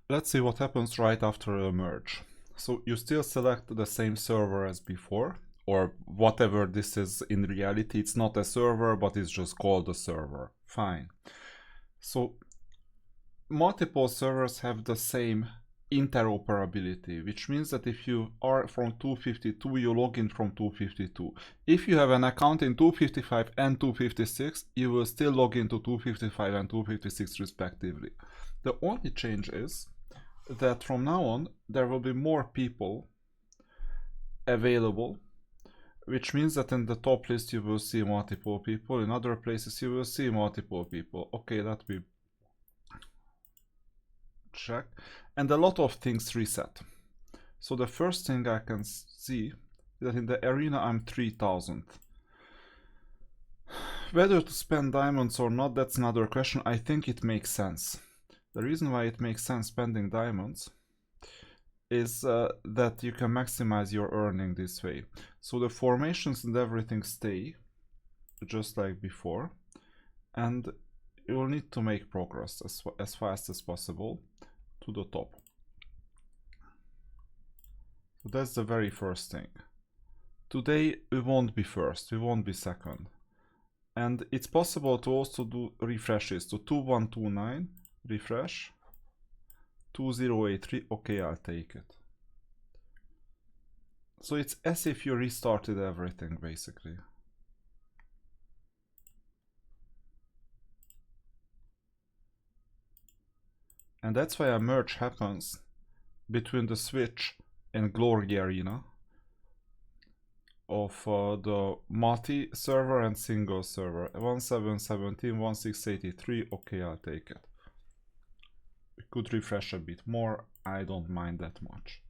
let's see what happens right after a merge. So you still select the same server as before, or whatever this is in reality. It's not a server, but it's just called a server. Fine. So multiple servers have the same interoperability, which means that if you are from 252, you log in from 252. If you have an account in 255 and 256, you will still log into 255 and 256 respectively. The only change is that from now on there will be more people available, which means that in the top list you will see multiple people, in other places you will see multiple people. Okay, let me check. And a lot of things reset. So the first thing I can see is that in the arena I'm 3000. Whether to spend diamonds or not, that's another question. I think it makes sense. The reason why it makes sense spending diamonds is that you can maximize your earning this way. So the formations and everything stay just like before, and you will need to make progress as fast as possible to the top. So that's the very first thing. Today we won't be first, we won't be second. And it's possible to also do refreshes. So 2129, refresh. 2083, okay, I'll take it. So it's as if you restarted everything basically. And that's why a merge happens between the Switch and Glory Arena of the multi-server and single server. 1717, 1683, okay, I'll take it. We could refresh a bit more, I don't mind that much.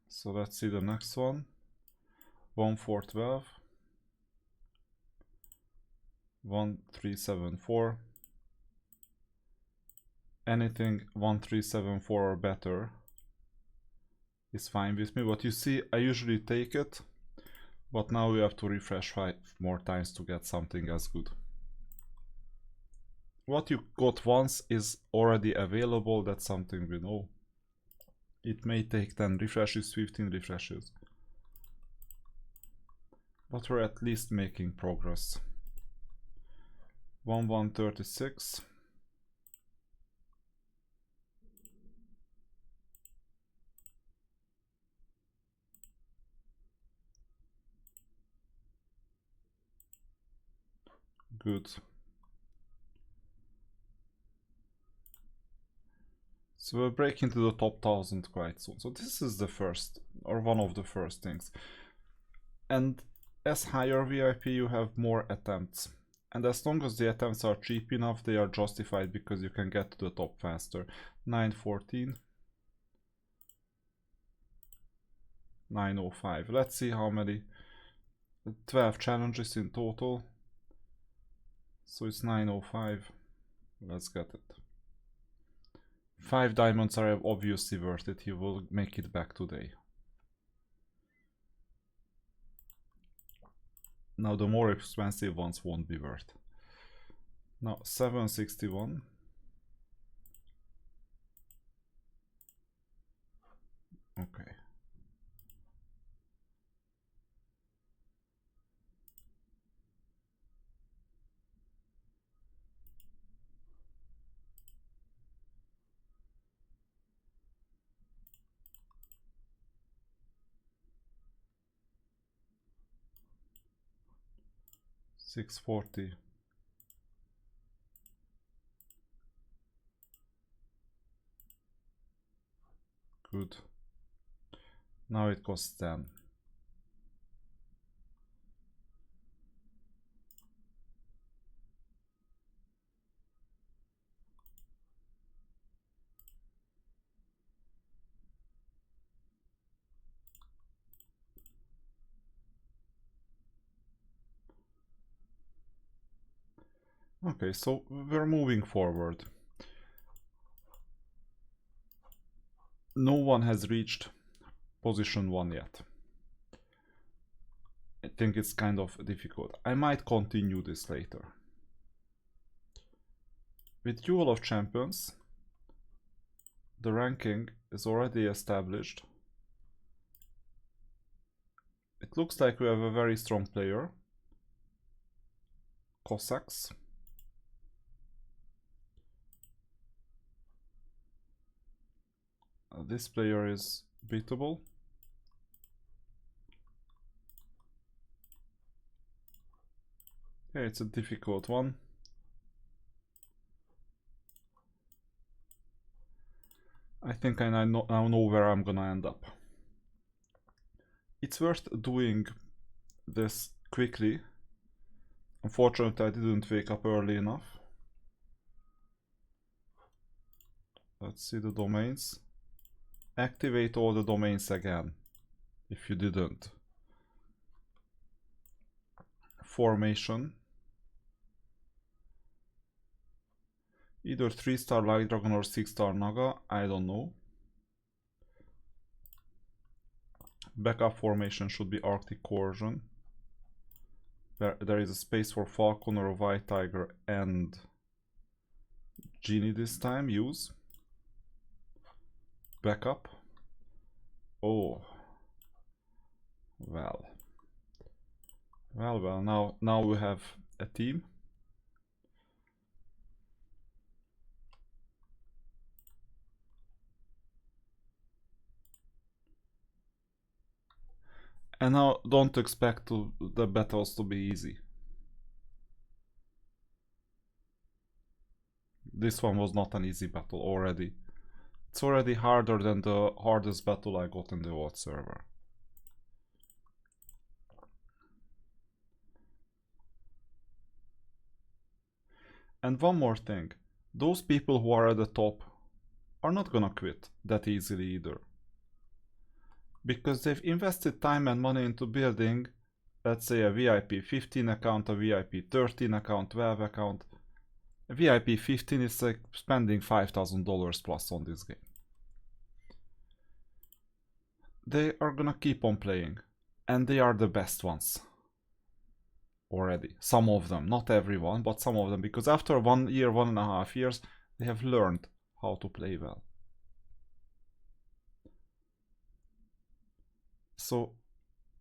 So let's see the next one. 1412, 1374. Anything 1374 or better is fine with me. But you see, I usually take it, but now we have to refresh 5 more times to get something as good. What you got once is already available, that's something we know. It may take 10 refreshes, 15 refreshes, but we're at least making progress. 1136. Good. So we'll break into the top 1000 quite soon. So this is the first, or one of the first things. And as higher VIP you have more attempts. And as long as the attempts are cheap enough, they are justified because you can get to the top faster. 914. 905. Let's see how many. 12 challenges in total. So it's 905. Let's get it. 5 diamonds are obviously worth it. He will make it back today. Now the more expensive ones won't be worth. Now 761. Okay. $640. Good. Now it costs 10. Okay, so we're moving forward. No one has reached position 1 yet. think it's kind of difficult. I might continue this later. With Duel of Champions, the ranking is already established. It looks like we have a very strong player, Cossacks. This player is beatable. Yeah, it's a difficult one. I think I now know where I'm gonna end up. It's worth doing this quickly. Unfortunately, I didn't wake up early enough. Let's see the domains. Activate all the domains again, if you didn't. Formation. Either 3-star Light Dragon or 6-star Naga, I don't know. Backup formation should be Arctic Coercion. There is a space for Falcon or a White Tiger and Genie this time. Use. Backup. Oh. Well, now we have a team. And now don't expect the battles to be easy. This one was not an easy battle already. It's already harder than the hardest battle I got in the old server. And one more thing, those people who are at the top are not gonna quit that easily either. Because they've invested time and money into building, let's say, a VIP 15 account, a VIP 13 account, 12 account. A VIP 15 is like spending $5,000 plus on this game. They are gonna keep on playing, and they are the best ones. Already. Some of them, not everyone, but some of them, because after 1 year, 1.5 years, they have learned how to play well. So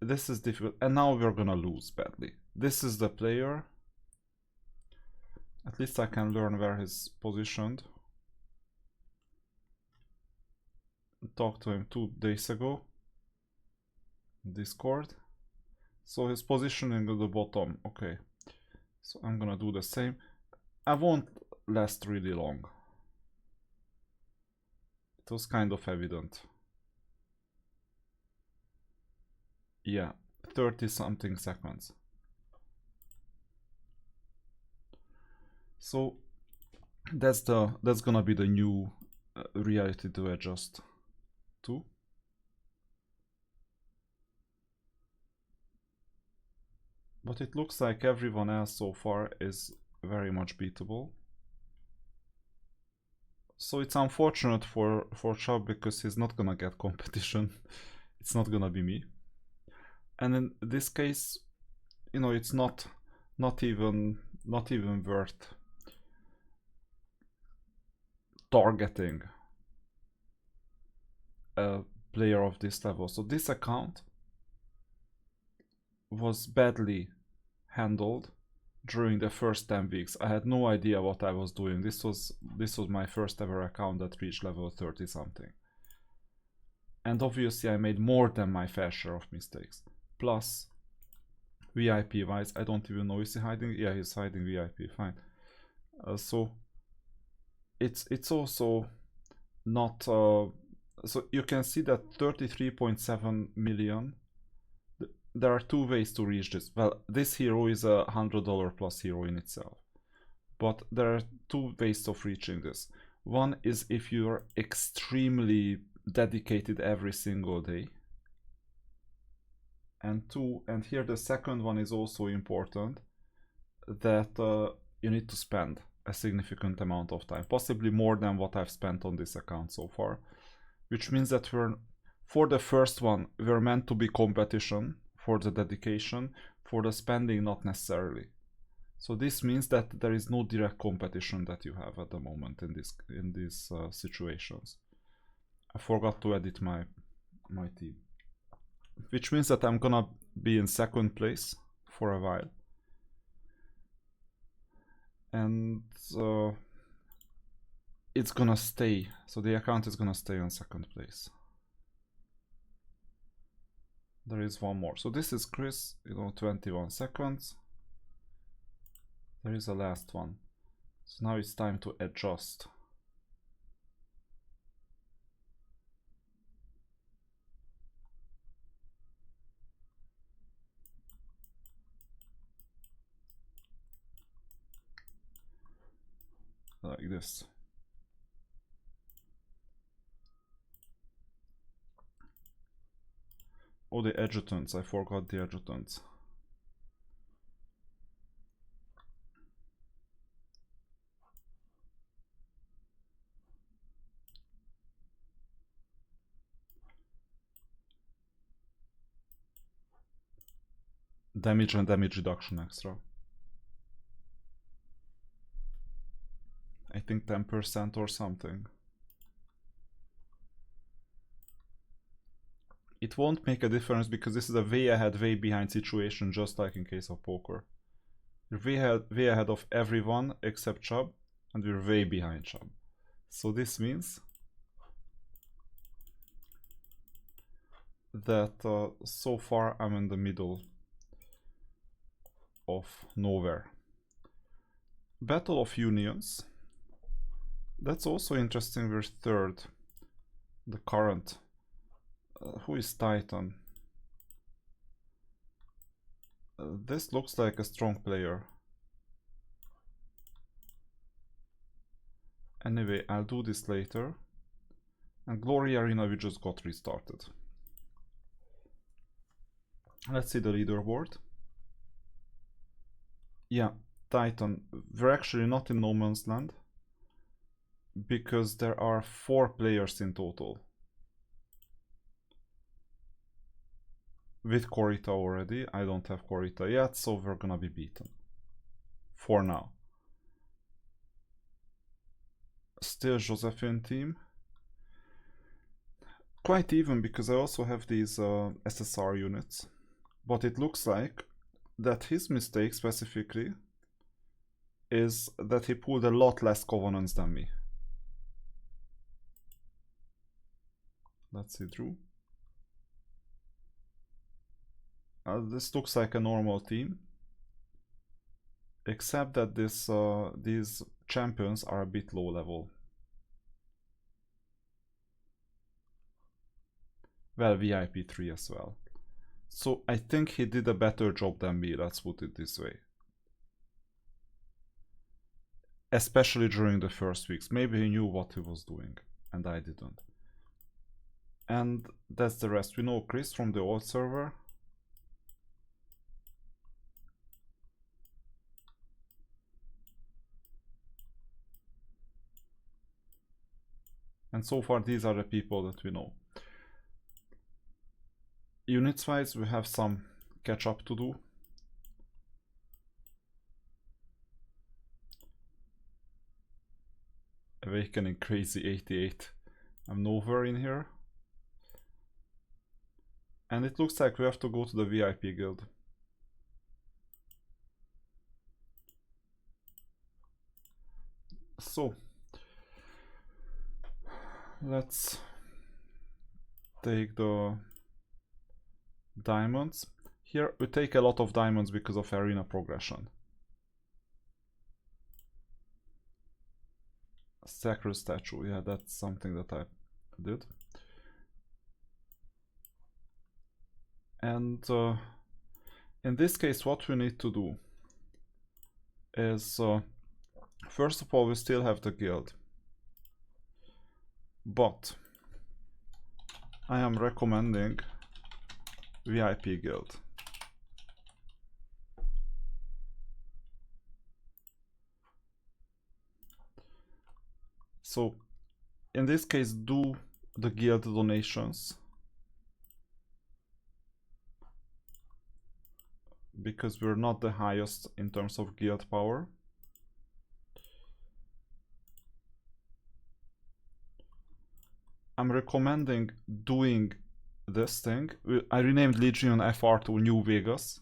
this is difficult, and now we're gonna lose badly. This is the player. At least I can learn where he's positioned. Talked to him 2 days ago. Discord. So he's positioning at the bottom. Okay. So I'm gonna do the same. I won't last really long. It was kind of evident. Yeah, 30 something seconds. So that's gonna be the new reality to adjust to. But it looks like everyone else so far is very much beatable. So it's unfortunate for Chubb because he's not gonna get competition. It's not gonna be me. And in this case, you know, it's not even worth targeting a player of this level. So this account was badly handled during the first 10 weeks. I had no idea what I was doing. This was my first ever account that reached level 30 something. And obviously I made more than my fair share of mistakes. Plus, VIP wise, I don't even know, is he hiding? Yeah, he's hiding VIP, fine. So it's also not, so you can see that 33.7 million. There are 2 ways to reach this. Well, this hero is a $100 plus hero in itself. But there are 2 ways of reaching this. One is if you're extremely dedicated every single day. And here the second one is also important, that you need to spend a significant amount of time, possibly more than what I've spent on this account so far, which means that for the first one, we're meant to be competition for the dedication, for the spending not necessarily. So this means that there is no direct competition that you have at the moment in these situations. I forgot to edit my team, which means that I'm gonna be in second place for a while, and it's gonna stay. So the account is gonna stay on second place. There is one more. So this is Chris, 21 seconds. There is a last one. So now it's time to adjust. Like this. Oh, the adjutants. I forgot the adjutants. Damage and damage reduction extra. I think 10% or something. It won't make a difference because this is a way ahead, way behind situation, just like in case of poker. We're way ahead of everyone except Chubb, and we're way behind Chubb. So this means that so far I'm in the middle of nowhere. Battle of Unions. That's also interesting. We're third. The current. Who is Titan? This looks like a strong player. Anyway, I'll do this later. And Glory Arena, we just got restarted. Let's see the leaderboard. Yeah, Titan. We're actually not in no man's land, because there are 4 players in total. With Korita already. I don't have Korita yet, so we're gonna be beaten. For now. Still Josephine team. Quite even, because I also have these SSR units. But it looks like that his mistake specifically is that he pulled a lot less covenants than me. Let's see, Drew. This looks like a normal team, except that these champions are a bit low level. Well, VIP 3 as well. So I think he did a better job than me, let's put it this way. Especially during the first weeks. Maybe he knew what he was doing, and I didn't. And that's the rest. We know Chris from the old server. And so far these are the people that we know. Units wise, we have some catch up to do. Awakening Crazy 88. I'm nowhere in here. And it looks like we have to go to the VIP guild. So let's take the diamonds. Here we take a lot of diamonds because of arena progression. Sacred statue, yeah, that's something that I did. And in this case, what we need to do is, first of all, we still have the guild, but I am recommending VIP guild. So in this case, do the guild donations. because we're not the highest in terms of guild power. I'm recommending doing this thing. I renamed Legion FR to New Vegas.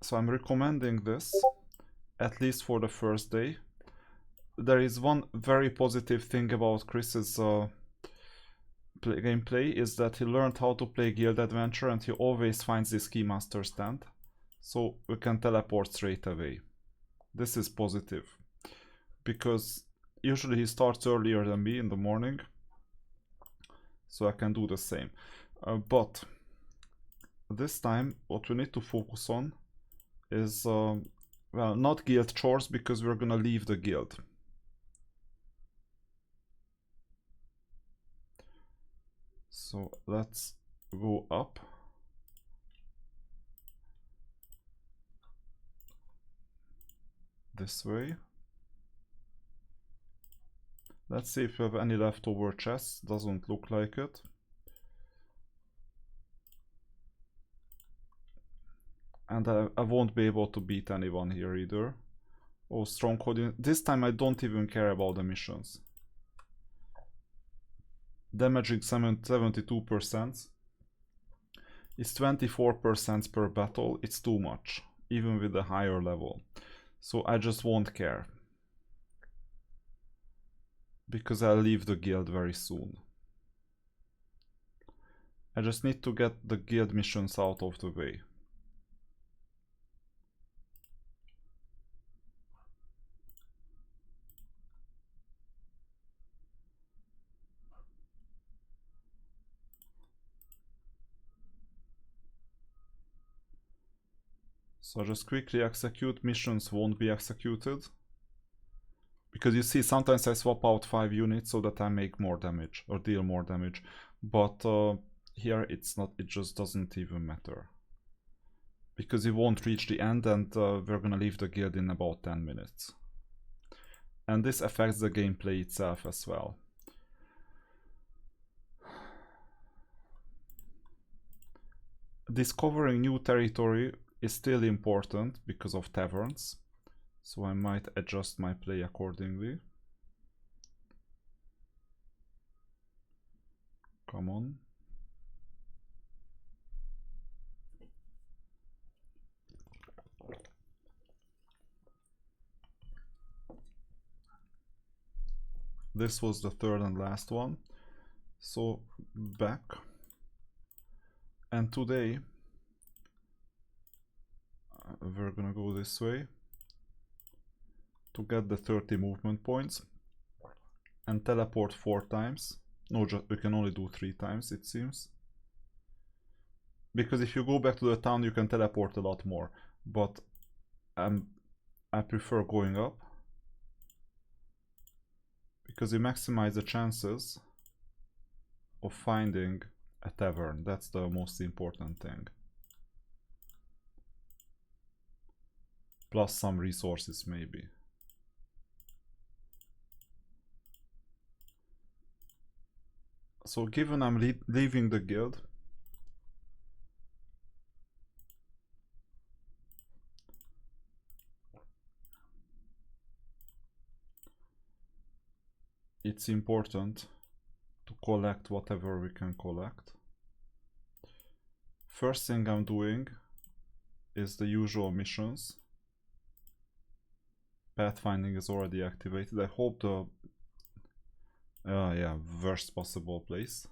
So I'm recommending this, at least for the first day. There is one very positive thing about Chris's gameplay, is that he learned how to play Guild Adventure and he always finds this Keymaster stand. So we can teleport straight away. This is positive, because usually he starts earlier than me in the morning, so I can do the same. But this time what we need to focus on is, well, not guild chores, because we're gonna leave the guild. So let's go up. This way. Let's see if we have any leftover chests. Doesn't look like it. And I won't be able to beat anyone here either. Oh, Stronghold. This time I don't even care about the missions. Damaging 72%. It's 24% per battle. It's too much, even with the higher level. So I just won't care, because I'll leave the guild very soon. I just need to get the guild missions out of the way. So just quickly execute. Missions won't be executed, because you see, sometimes I swap out 5 units so that I make more damage or deal more damage, but here it's not. It just doesn't even matter, because you won't reach the end, and we're gonna leave the guild in about 10 minutes. And this affects the gameplay itself as well. Discovering new territory is still important because of taverns, so I might adjust my play accordingly. Come on. This was the third and last one. So back. And today we're gonna go this way to get the 30 movement points and teleport 4 times. No, we can only do 3 times, it seems. Because if you go back to the town, you can teleport a lot more. But I prefer going up, because you maximize the chances of finding a tavern. That's the most important thing. Plus some resources, maybe. So given I'm leaving the guild, it's important to collect whatever we can collect. First thing I'm doing is the usual missions. Pathfinding is already activated. I hope the yeah, worst possible place.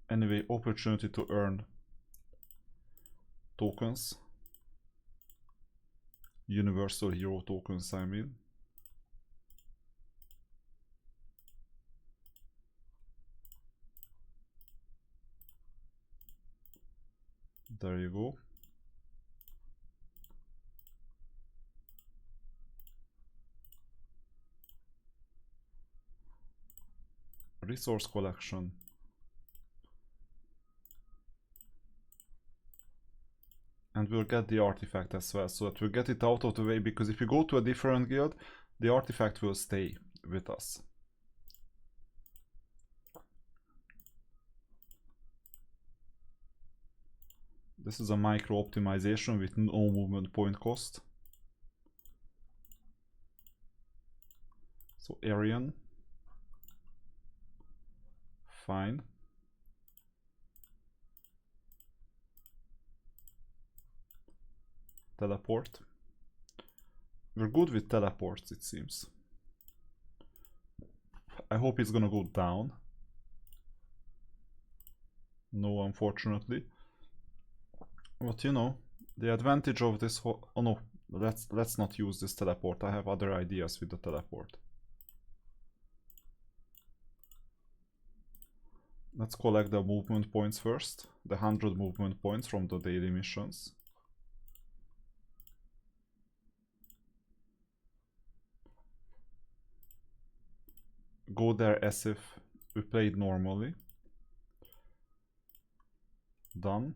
Anyway, opportunity to earn tokens. Universal hero tokens, I mean. There you go. Resource collection. And we'll get the artifact as well, so that we'll get it out of the way, because if you go to a different guild, the artifact will stay with us. This is a micro optimization with no movement point cost. So Arian, fine. Teleport. We're good with teleports, it seems. I hope it's gonna go down. No, unfortunately. But you know, the advantage of this whole... Oh no, let's not use this teleport. I have other ideas with the teleport. Let's collect the movement points first. The 100 movement points from the daily missions. Go there as if we played normally. Done.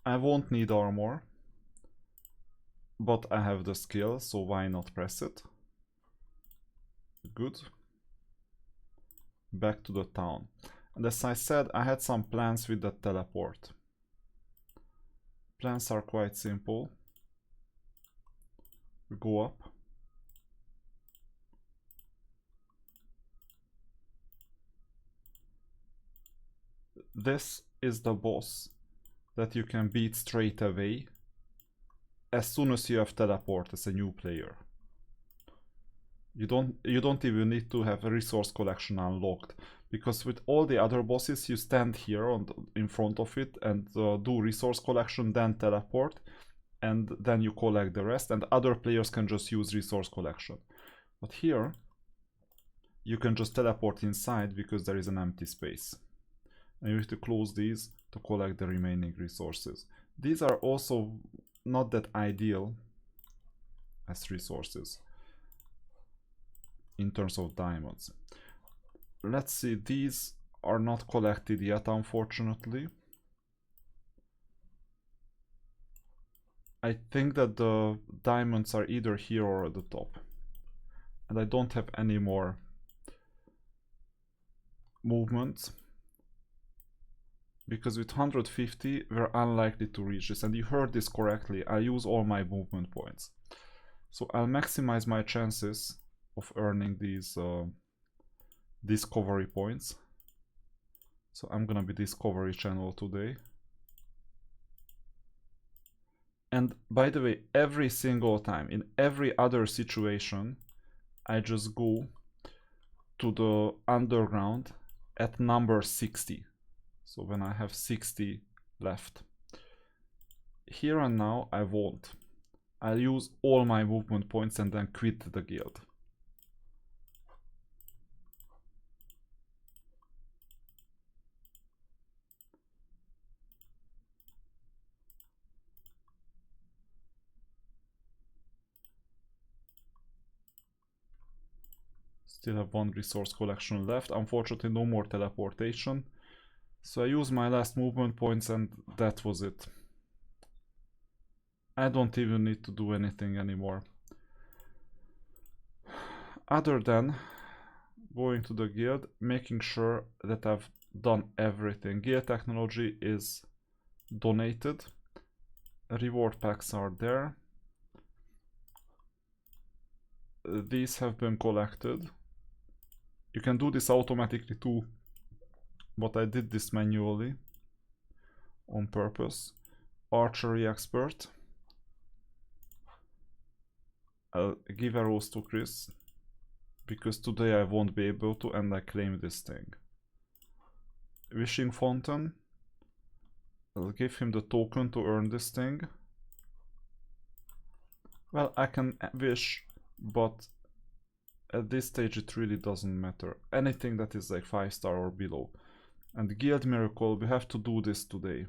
I won't need armor, but I have the skill, so why not press it? Good. Back to the town. And as I said, I had some plans with the teleport. Plans are quite simple. We go up. This is the boss that you can beat straight away as soon as you have teleport as a new player. You don't even need to have a resource collection unlocked, because with all the other bosses you stand here in front of it and do resource collection, then teleport, and then you collect the rest, and other players can just use resource collection. But here you can just teleport inside because there is an empty space. And you have to close these to collect the remaining resources. These are also not that ideal as resources in terms of diamonds. Let's see, these are not collected yet, unfortunately. I think that the diamonds are either here or at the top. And I don't have any more movements, because with 150 we're unlikely to reach this. And you heard this correctly, I use all my movement points. So I'll maximize my chances of earning these discovery points. So I'm gonna be Discovery Channel today. And by the way, every single time, in every other situation, I just go to the underground at number 60. So when I have 60 left. Here and now I won't. I'll use all my movement points and then quit the guild. Still have one resource collection left. Unfortunately, no more teleportation. So I use my last movement points and that was it. I don't even need to do anything anymore. Other than going to the guild, making sure that I've done everything. Guild technology is donated. Reward packs are there. These have been collected. You can do this automatically too, but I did this manually on purpose. Archery expert. I'll give arrows to Chris because today I won't be able to, and I claim this thing. Wishing fountain. I'll give him the token to earn this thing. Well, I can wish, but at this stage it really doesn't matter. Anything that is like 5-star or below. And Guild Miracle, we have to do this today.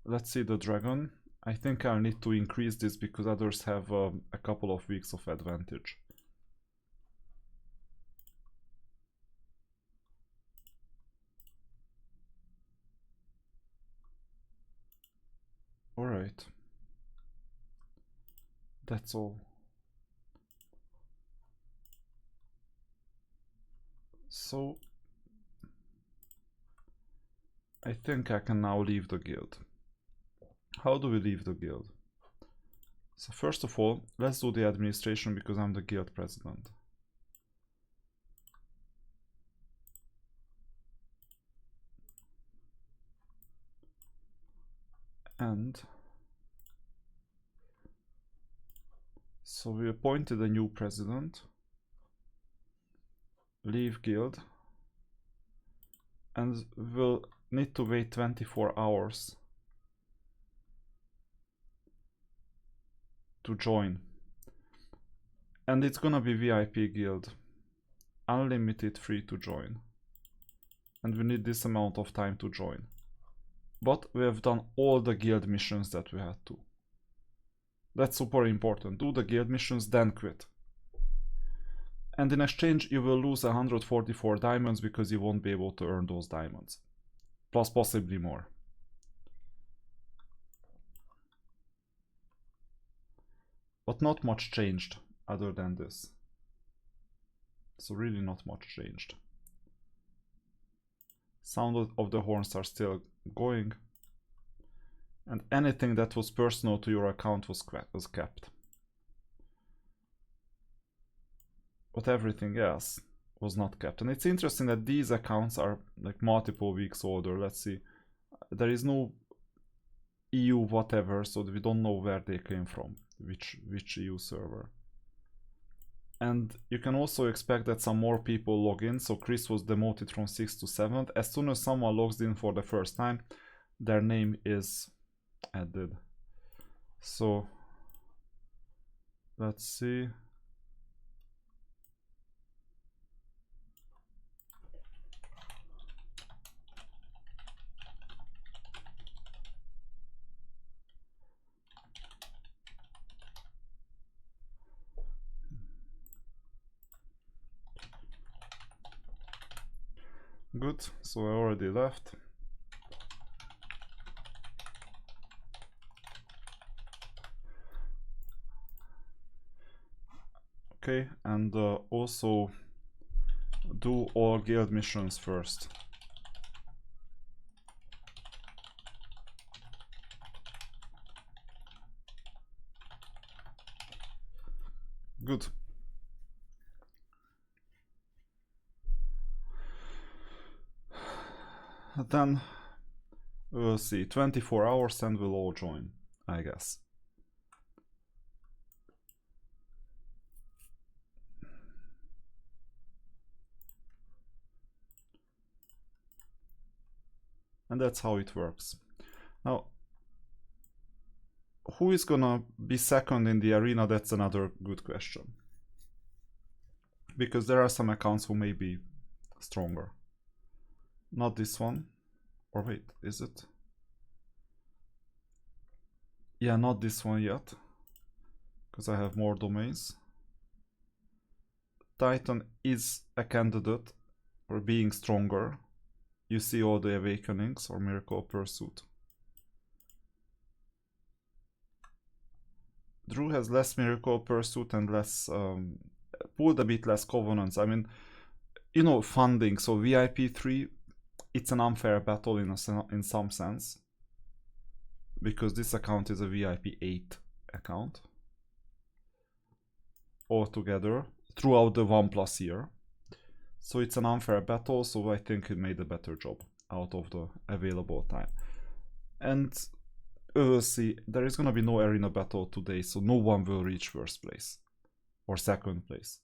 Let's see the dragon. I think I'll need to increase this because others have a couple of weeks of advantage. Alright. That's all. So I think I can now leave the guild. How do we leave the guild? So first of all, let's do the administration because I'm the guild president. And so we appointed a new president. Leave guild. And we'll need to wait 24 hours to join. And it's gonna be VIP guild. Unlimited, free to join. And we need this amount of time to join. But we have done all the guild missions that we had to. That's super important. Do the guild missions, then quit. And in exchange, you will lose 144 diamonds because you won't be able to earn those diamonds. Plus possibly more. But not much changed other than this. So really not much changed. Sound of the horns are still going. And anything that was personal to your account was kept. But everything else was not kept. And it's interesting that these accounts are like multiple weeks older. Let's see. There is no EU whatever, so we don't know where they came from, which EU server. And you can also expect that some more people log in. So Chris was demoted from 6th to 7th. As soon as someone logs in for the first time, their name is added. So let's see. Good, so I already left. Okay, and also do all guild missions first. Good. Then we'll see, 24 hours and we'll all join, I guess. And that's how it works. Now, who is gonna be second in the arena? That's another good question. Because there are some accounts who may be stronger. Not this one. Or wait, is it? Yeah, not this one yet. Because I have more domains. Titan is a candidate for being stronger. You see all the awakenings or miracle pursuit. Drew has less miracle pursuit and less pulled a bit less covenants. I mean, you know, funding. So VIP 3, it's an unfair battle in some sense, because this account is a VIP 8 account altogether throughout the 1+ year. So it's an unfair battle, so I think it made a better job out of the available time. And we'll see, there is gonna be no arena battle today, so no one will reach first place or second place.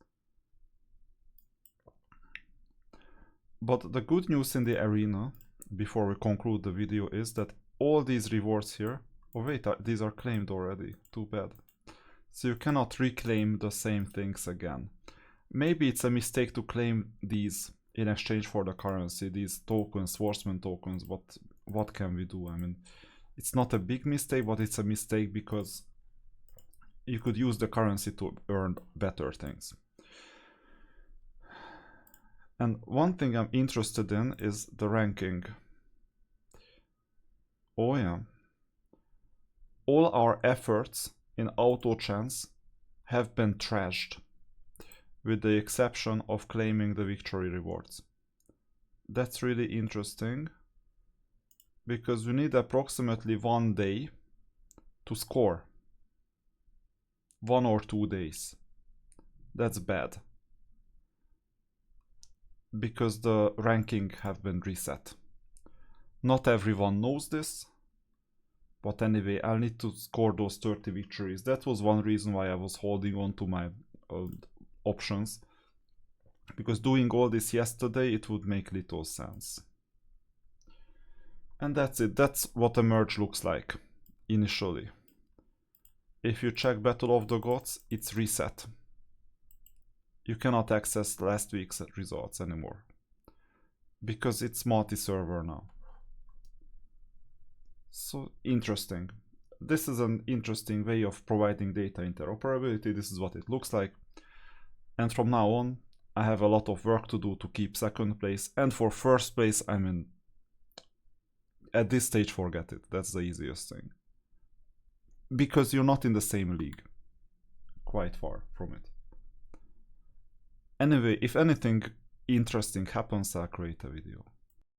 But the good news in the arena, before we conclude the video, is that all these rewards here, oh wait, these are claimed already, too bad. So you cannot reclaim the same things again. Maybe it's a mistake to claim these in exchange for the currency, these tokens, swordsman tokens, but what can we do? I mean, it's not a big mistake, but it's a mistake because you could use the currency to earn better things. And one thing I'm interested in is the ranking. Oh yeah. All our efforts in auto chance have been trashed, with the exception of claiming the victory rewards. That's really interesting, because we need approximately 1 day to score. 1 or 2 days. That's bad. Because the ranking have been reset. Not everyone knows this. But anyway, I'll need to score those 30 victories. That was one reason why I was holding on to my options. Because doing all this yesterday, it would make little sense. And that's it. That's what a merge looks like, initially. If you check Battle of the Gods, it's reset. You cannot access last week's results anymore. Because it's multi-server now. So, interesting. This is an interesting way of providing data interoperability. This is what it looks like. And from now on, I have a lot of work to do to keep second place. And for first place, I mean, at this stage, forget it. That's the easiest thing. Because you're not in the same league. Quite far from it. Anyway, if anything interesting happens, I'll create a video.